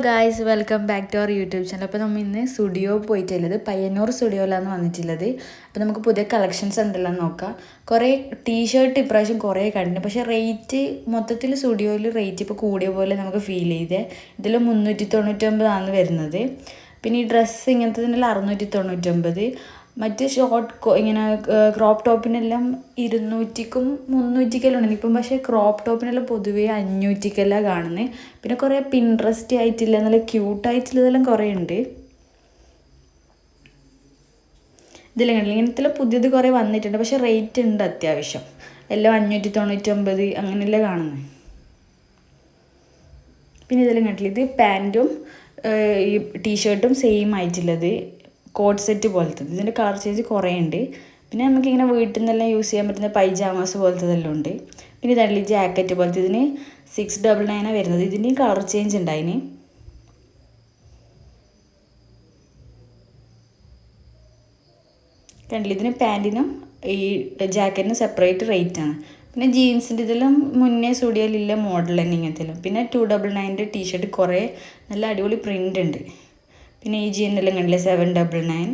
Guys, welcome back to our YouTube channel. അപ്പോൾ നമ്മൾ ഇന്ന് സ്റ്റുഡിയോ പോയിട്ടുള്ളത് പയ്യന്നൂർ സ്റ്റുഡിയോയിലാണ് വന്നിട്ടുള്ളത്. അപ്പോൾ നമുക്ക് പുതിയ കളക്ഷൻസ് ഉണ്ടല്ലോ നോക്കാം. കുറേ ടീഷർട്ട് ഇപ്രാവശ്യം കുറേ കണ്ടിട്ടുണ്ട്, പക്ഷേ റേറ്റ് മൊത്തത്തിൽ സ്റ്റുഡിയോയിൽ റേറ്റ് ഇപ്പോൾ കൂടിയ പോലെ നമുക്ക് ഫീൽ ചെയ്തേ. ഇതിൽ 399 വരുന്നത്. പിന്നെ ഈ ഡ്രസ്സ് ഇങ്ങനത്തതിനെല്ലാം 699. മറ്റ് ഇങ്ങനെ ക്രോപ്പ് ടോപ്പിനെല്ലാം 200ക്കും 300ക്കെല്ലാം ഉണ്ട് ഇപ്പം. പക്ഷേ ക്രോപ്പ് ടോപ്പിനെല്ലാം പൊതുവേ 500ക്കെല്ലാം കാണുന്നത്. പിന്നെ കുറേ പിൻട്രസ്റ്റ് ആയിട്ടില്ല, നല്ല ക്യൂട്ടായിട്ടുള്ളതെല്ലാം കുറേ ഉണ്ട്. ഇതിലെല്ലാം കണ്ടില്ല, ഇങ്ങനത്തെ പുതിയത് കുറേ വന്നിട്ടുണ്ട്, പക്ഷേ റേറ്റ് ഉണ്ട് അത്യാവശ്യം. എല്ലാം 599 അങ്ങനെയല്ലേ കാണുന്നത്. പിന്നെ ഇതെല്ലാം കണ്ടില്ല, ഇത് പാൻറ്റും ഈ ടീഷർട്ടും സെയിം ആയിട്ടുള്ളത്, കോട്ട് സെറ്റ് പോലത്തത്. ഇതിൻ്റെ കളർ ചേഞ്ച് കുറേ ഉണ്ട്. പിന്നെ നമുക്കിങ്ങനെ വീട്ടിൽ നിന്നെല്ലാം യൂസ് ചെയ്യാൻ പറ്റുന്ന പൈജാമാസ് പോലത്തതെല്ലാം ഉണ്ട്. പിന്നെ ഇതല്ല ജാക്കറ്റ് പോലത്തെ, ഇതിന് 699 വരുന്നത്. ഇതിൻ്റെയും കളർ ചേഞ്ച് ഉണ്ടായിന്. കണ്ടില്ല, ഇതിന് പാൻറ്റിനും ഈ ജാക്കറ്റിനും സെപ്പറേറ്റ് റേറ്റാണ്. പിന്നെ ജീൻസിൻ്റെ ഇതെല്ലാം മുന്നേ സ്റ്റുഡിയോയിലില്ല മോഡൽ തന്നെ ഇങ്ങനത്തെല്ലാം. പിന്നെ 299 ടീഷർട്ട് കുറേ നല്ല അടിപൊളി പ്രിൻ്റ് ഉണ്ട്. പിന്നെ ഈ ജീനെല്ലാം കണ്ടില്ലേ 799.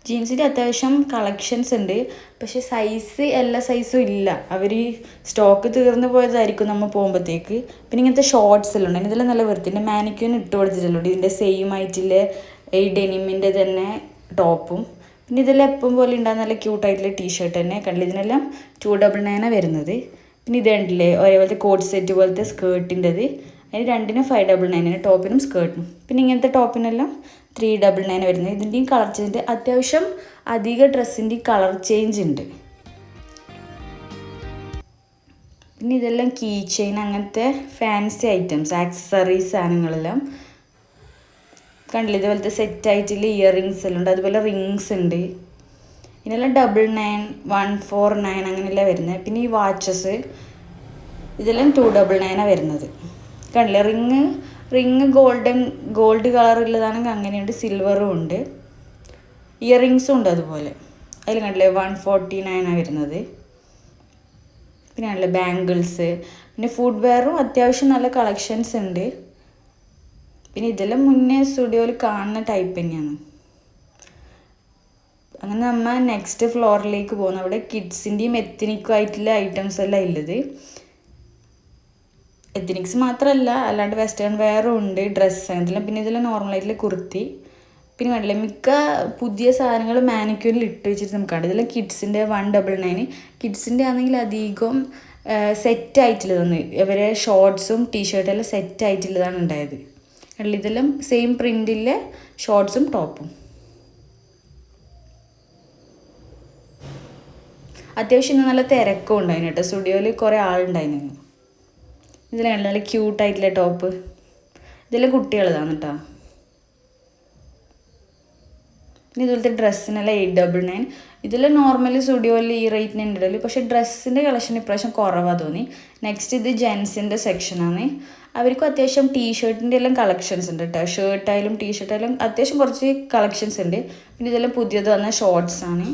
ജീൻസിൻ്റെ അത്യാവശ്യം കളക്ഷൻസ് ഉണ്ട്, പക്ഷേ സൈസ് എല്ലാ സൈസും ഇല്ല. അവർ സ്റ്റോക്ക് തീർന്നു പോയതായിരിക്കും നമ്മൾ പോകുമ്പോഴത്തേക്ക്. പിന്നെ ഇങ്ങനത്തെ ഷോർട്സ് എല്ലാം ഉണ്ട്, ഇതെല്ലാം നല്ല വൃത്തിൻ്റെ മാനിക്യൂൻ ഇട്ട് കൊടുത്തിട്ടുള്ളൂ. ഇതിൻ്റെ സെയിം ആയിട്ടുള്ള ഈ ഡെനിമിൻ്റെ തന്നെ ടോപ്പും. പിന്നെ ഇതെല്ലാം എപ്പം പോലെ ഉണ്ടാകുന്ന നല്ല ക്യൂട്ടായിട്ടുള്ള ടീഷർട്ട് തന്നെ കണ്ടില്ല. ഇതിനെല്ലാം 299 വരുന്നത്. പിന്നെ ഇത് കണ്ടില്ലേ ഒരേപോലത്തെ കോട്ട് സെറ്റ് പോലത്തെ സ്കേർട്ടിൻ്റെത്, അതിന് രണ്ടിനും 599, ടോപ്പിനും സ്കേർട്ടിനും. പിന്നെ ഇങ്ങനത്തെ ടോപ്പിനെല്ലാം 399 വരുന്നത്. ഇതിൻ്റെയും കളർ ചേഞ്ച് അത്യാവശ്യം അധിക ഡ്രസ്സിൻ്റെയും കളർ ചേഞ്ച് ഉണ്ട്. പിന്നെ ഇതെല്ലാം കീ ചെയിൻ അങ്ങനത്തെ ഫാൻസി ഐറ്റംസ്, ആക്സസറീസ് സാധനങ്ങളെല്ലാം കണ്ടില്ല. ഇതുപോലത്തെ സെറ്റായിട്ടുള്ള ഇയറിങ്സ് എല്ലാം ഉണ്ട്, അതുപോലെ റിങ്സ് ഉണ്ട്. ഇതിനെല്ലാം 99, 149 അങ്ങനെയെല്ലാം വരുന്നത്. പിന്നെ ഈ വാച്ചസ് ഇതെല്ലാം 299 വരുന്നത്. കണ്ടില്ലേ റിങ് ഗോൾഡ് കളറുള്ളതാണെങ്കിൽ അങ്ങനെയുണ്ട്, സിൽവറും ഉണ്ട്, ഇയറിങ്സും ഉണ്ട് അതുപോലെ. അതിൽ കണ്ടില്ലേ 149 വരുന്നത്. പിന്നെ കണ്ടില്ലേ ബാംഗിൾസ്. പിന്നെ ഫുഡ് വെയറും അത്യാവശ്യം നല്ല കളക്ഷൻസ് ഉണ്ട്. പിന്നെ ഇതെല്ലാം മുന്നേ സ്റ്റുഡിയോയിൽ കാണുന്ന ടൈപ്പ് തന്നെയാണ്. അങ്ങനെ നമ്മൾ നെക്സ്റ്റ് ഫ്ലോറിലേക്ക് പോകുന്നു. അവിടെ കിഡ്സിൻ്റെയും എത്തനിക്കും ആയിട്ടുള്ള ഐറ്റംസ് എല്ലാം ഉള്ളത്. എത്തനിക്സ് മാത്രമല്ല, അല്ലാണ്ട് വെസ്റ്റേൺ വെയറും ഉണ്ട്, ഡ്രസ്സ് അങ്ങനത്തെ. പിന്നെ ഇതിൽ നോർമലായിട്ടുള്ള കുർത്തി. പിന്നെ കണ്ടില്ലേ മിക്ക പുതിയ സാധനങ്ങൾ മാനിക്യൂരിൽ ഇട്ട് വെച്ചിട്ട് നമുക്ക് കാണാം. ഇതെല്ലാം കിഡ്സിൻ്റെ 199. കിഡ്സിൻ്റെ ആണെങ്കിൽ അധികം സെറ്റ് ആയിട്ടുള്ളതാണ്. ഇവരെ ഷോർട്ട്സും ടീഷർട്ടെല്ലാം സെറ്റ് ആയിട്ടുള്ളതാണ് ഉണ്ടായത്. കണ്ടില്ല, ഇതെല്ലാം സെയിം പ്രിൻറ്റിലെ ഷോർട്ട്സും ടോപ്പും. അത്യാവശ്യം ഇന്ന് നല്ല തിരക്കും ഉണ്ടായിരുന്നു കേട്ടോ, സ്റ്റുഡിയോയിൽ കുറേ ആളുണ്ടായിരുന്നു. ഇതിലാണ് നല്ല ക്യൂട്ടായിട്ടുള്ള ടോപ്പ്, ഇതെല്ലാം കുട്ടികളതാണ് കേട്ടോ. പിന്നെ ഇതുപോലത്തെ ഡ്രസ്സിനെല്ലാം 899. ഇതെല്ലാം നോർമലി സ്റ്റുഡിയോയിൽ ഈ റേറ്റിന് ഉണ്ടല്ലോ, പക്ഷേ ഡ്രസ്സിൻ്റെ കളക്ഷൻ ഇപ്രാവശ്യം കുറവാണ് തോന്നി. നെക്സ്റ്റ് ഇത് ജെൻസിൻ്റെ സെക്ഷനാണ്. അവർക്കും അത്യാവശ്യം ടീഷർട്ടിൻ്റെ എല്ലാം കളക്ഷൻസ് ഉണ്ട് കേട്ടോ. ഷർട്ടായാലും ടീഷർട്ടായാലും അത്യാവശ്യം കുറച്ച് കളക്ഷൻസ് ഉണ്ട്. പിന്നെ ഇതെല്ലാം പുതിയത് വന്ന ഷോർട്ട്സാണ്.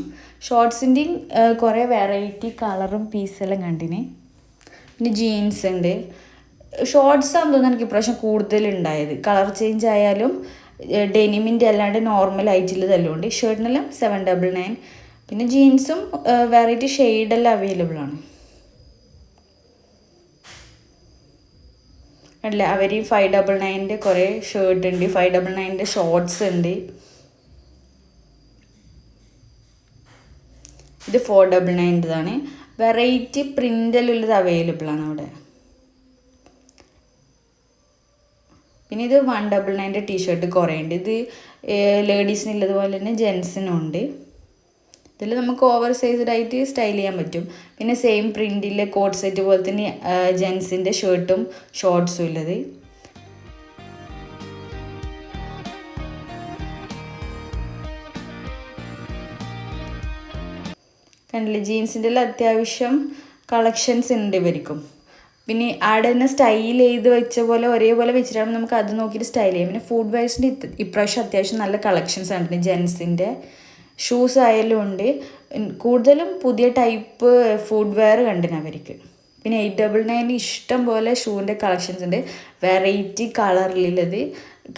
ഷോർട്ട്സിൻ്റെയും കുറേ വെറൈറ്റി കളറും പീസെല്ലാം കണ്ടിന്. പിന്നെ ജീൻസ് ഉണ്ട്. ഷോർട്ട്സ് ആണെന്ന് തോന്നുന്നു എനിക്ക് ഇപ്രാവശ്യം കൂടുതലുണ്ടായത്. കളർ ചേഞ്ച് ആയാലും ഡെനിമിൻ്റെ അല്ലാണ്ട് നോർമൽ ആയിട്ടുള്ളതെല്ലാം ഉണ്ട്. ഷർട്ടിനെല്ലാം 799. പിന്നെ ജീൻസും വെറൈറ്റി ഷെയ്ഡെല്ലാം അവൈലബിൾ ആണ്. അല്ല അവർ 599 കുറേ ഷർട്ട് ഉണ്ട്, 599 ഷോർട്ട്സ് ഉണ്ട്. ഇത് 499 വെറൈറ്റി പ്രിൻ്റിലുള്ളത് അവൈലബിൾ ആണ് അവിടെ. പിന്നെ ഇത് 199 ടീഷർട്ട് കുറേ ഉണ്ട്. ഇത് ലേഡീസിനുള്ളതുപോലെ തന്നെ ജെൻസിനും ഉണ്ട്. ഇതിൽ നമുക്ക് ഓവർ സൈസ്ഡ് ആയിട്ട് സ്റ്റൈൽ ചെയ്യാൻ പറ്റും. പിന്നെ സെയിം പ്രിൻറ്റിലെ കോട്ട് സെറ്റ് പോലെ തന്നെ ജെൻസിൻ്റെ ഷർട്ടും ഷോർട്ട്സും ഉള്ളത്. കണ്ടില്ലേ, ജീൻസിൻ്റെ എല്ലാം അത്യാവശ്യം കളക്ഷൻസ് ഉണ്ട് ഇവർക്കും. പിന്നെ അവിടെ തന്നെ സ്റ്റൈൽ ചെയ്ത് വെച്ച പോലെ ഒരേപോലെ വെച്ചിട്ടാണ് നമുക്ക് അത് നോക്കിയിട്ട് സ്റ്റൈൽ ചെയ്യാം. പിന്നെ ഫുഡ് വെയർസിൻ്റെ ഇപ്രാവശ്യം അത്യാവശ്യം നല്ല കളക്ഷൻസ് ഉണ്ട്. ജെൻസിൻ്റെ ഷൂസ് ആയാലും ഉണ്ട്. കൂടുതലും പുതിയ ടൈപ്പ് ഫുഡ് വെയർ കണ്ടിന് അവർക്ക്. പിന്നെ 899 ഇഷ്ടം പോലെ ഷൂവിൻ്റെ കളക്ഷൻസ് ഉണ്ട്. വെറൈറ്റി കളറിലുള്ളത്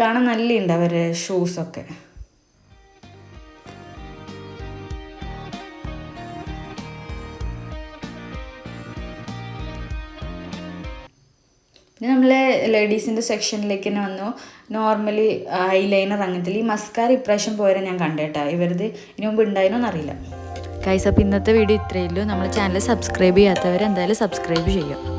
കാണാൻ നല്ലുണ്ട് അവരുടെ ഷൂസൊക്കെ. പിന്നെ നമ്മൾ ലേഡീസിൻ്റെ സെക്ഷനിലേക്ക് തന്നെ വന്നു. നോർമലി ഐലൈനർ അങ്ങനത്തെ ഈ മസ്കാര ഇപ്രാവശ്യം പോയാൽ ഞാൻ കണ്ടേട്ടാ. ഇവരത് ഇനി മുമ്പ് ഉണ്ടായിരുന്നോന്ന് അറിയില്ല. ഗൈസ്, അപ്പോൾ ഇന്നത്തെ വീഡിയോ ഇത്രയേ ഉള്ളൂ. നമ്മുടെ ചാനൽ സബ്സ്ക്രൈബ് ചെയ്യാത്തവർ എന്തായാലും സബ്സ്ക്രൈബ് ചെയ്യുക.